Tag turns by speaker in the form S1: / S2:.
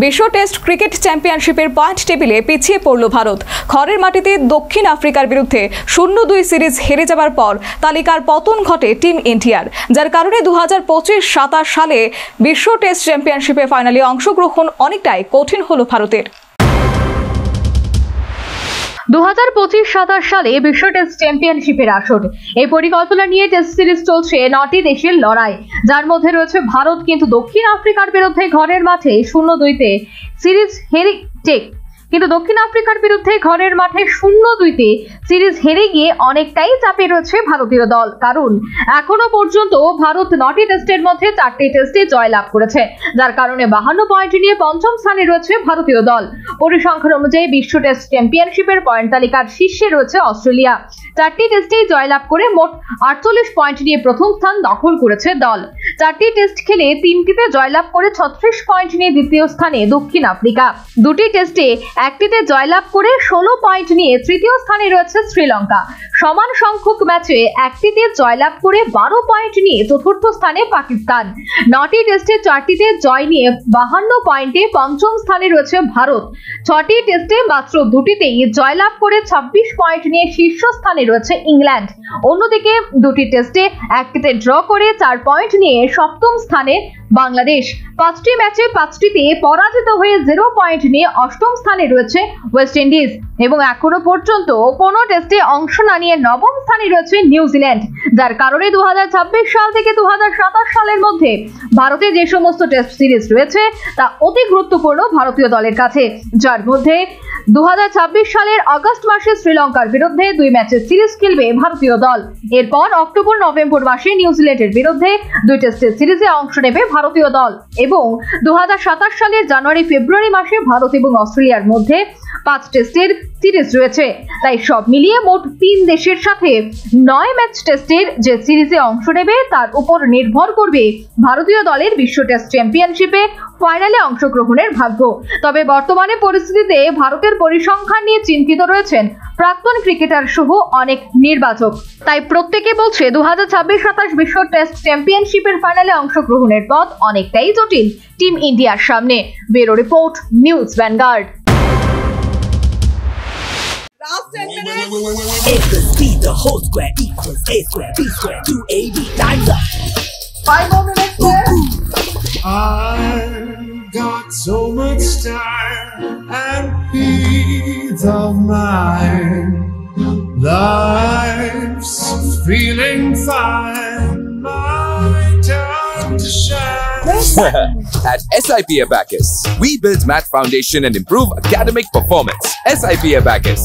S1: বিশ্ব test cricket চ্যাম্পিয়নশিপের point টেবিলে পিছিয়ে পড়ল ভারত। ঘরের মাটিতে দক্ষিণ আফ্রিকার বিরুদ্ধে 0-2 সিরিজ হেরে যাবার পর তালিকার পতন ঘটে টিম ইন্ডিয়ার, যার কারণে 2025-27 সালে বিশ্ব টেস্ট চ্যাম্পিয়নশিপে ফাইনালে অংশগ্রহণ অনেকটাই কঠিন হলো ভারতের। 2025-27 সালে বিশ্ব টেস্ট চ্যাম্পিয়নশিপের আসর। এই পরিকল্পনা নিয়ে টেস্ট সিরিজ চলছে 9টি দেশের লড়াই, যার মধ্যে রয়েছে ভারত। কিন্তু দক্ষিণ আফ্রিকার বিরুদ্ধে ঘরের মাঠে 0-2 সিরিজ হেরে দক্ষিণ আফ্রিকার বিরুদ্ধে ঘরের মাঠে 0-2 সিরিজ হেরে গিয়ে অনেকটাই চাপে রয়েছে ভারতীয় দল। কারণ এখনো পর্যন্ত ভারত 9টি টেস্টের মধ্যে 4টি টেস্টে জয়লাভ করেছে, যার কারণে 52 পয়েন্ট নিয়ে পঞ্চম স্থানে রয়েছে ভারতীয় দল। পরিসংখ্যান অনুযায়ী বিশ্ব টেস্ট চ্যাম্পিয়নশিপের পয়েন্ট তালিকার শীর্ষে রয়েছে অস্ট্রেলিয়া। 4টি টেস্টেই জয়লাভ করে মোট 48 পয়েন্ট নিয়ে প্রথম স্থান দখল করেছে দল। 4টি টেস্ট খেলে 3টিতে জয়লাভ করে 36 পয়েন্ট নিয়ে দ্বিতীয় স্থানে দক্ষিণ আফ্রিকা। 2টি টেস্টে 1টিতে জয়লাভ করে 16 পয়েন্ট নিয়ে তৃতীয় স্থানে রয়েছে শ্রীলঙ্কা। সমান সংখ্যক ম্যাচে 1টিতে জয়লাভ করে 12 পয়েন্ট নিয়ে চতুর্থ স্থানে পাকিস্তান। 9টি টেস্টে 4টিতে জয় নিয়ে 52 পয়েন্টে পঞ্চম স্থানে রয়েছে ভারত। 6টি টেস্টে মাত্র 2টিতেই জয়লাভ করে 26 পয়েন্ট নিয়ে শীর্ষ স্থানে রয়েছে ইংল্যান্ড। অন্যদিকে 2টি টেস্টে 1টিতে ড্র করে 4 পয়েন্ট নিয়ে সপ্তম স্থানে বাংলাদেশ। 5টি ম্যাচে 5টিতে পরাজিত হয়ে 0 পয়েন্ট নিয়ে অষ্টম স্থানে রয়েছে ওয়েস্ট ইন্ডিজ এবং এখনো পর্যন্ত কোনো টেস্টে অংশ না নিয়ে নবম স্থানে রয়েছে নিউজিল্যান্ড। যার কারণে 2026 সাল থেকে 2027 সালের মধ্যে ভারতে যে সমস্ত টেস্ট সিরিজ রয়েছে তা অতি গুরুত্বপূর্ণ ভারতীয় দলের কাছে, যার মধ্যে 2026 সালের আগস্ট মাসে শ্রীলঙ্কার বিরুদ্ধে 2 ম্যাচের সিরিজ খেলবে ভারতীয় দল। এরপর অক্টোবর-নভেম্বর মাসে নিউজিল্যান্ডের বিরুদ্ধে 2 টেস্টের সিরিজে অংশ নেবে ভারতীয় দল এবং 2027 সালের জানুয়ারি-ফেব্রুয়ারি মাসে ভারত এবং অস্ট্রেলিয়ার মধ্যে 5 টেস্টের সিরিজ রয়েছে। তাই সব মিলিয়ে মোট 3 দেশের সাথে 9 ম্যাচ টেস্টের যে সিরিজে অংশ নেবে তার উপর নির্ভর করবে ভারতীয় দলের বিশ্ব টেস্ট চ্যাম্পিয়নশিপে ফাইনালে অংশগ্রহণের ভাগ্য। তবে বর্তমানে পরিস্থিতিতে ভারতের পরিসংখ্যান নিয়ে চিন্তিত রয়েছেন প্রাক্তন ক্রিকেটার সহ অনেক নির্বাচক। তাই প্রত্যেকে বলছে 2026-27 বিশ্ব টেস্ট চ্যাম্পিয়নশিপের ফাইনালে অংশগ্রহণের পথ অনেকটাই জটিল টিম ইন্ডিয়ার সামনে। Bureau report, news vanguard.
S2: Last 10 minutes. A plus B, the whole square equals A square, B square, 2AB, time's up.
S3: 5 more minutes left.
S4: I've got so much time and peace of mind. Life's feeling fine. My time to shine.
S5: At SIP Abacus, we build math foundation and improve academic performance. SIP Abacus,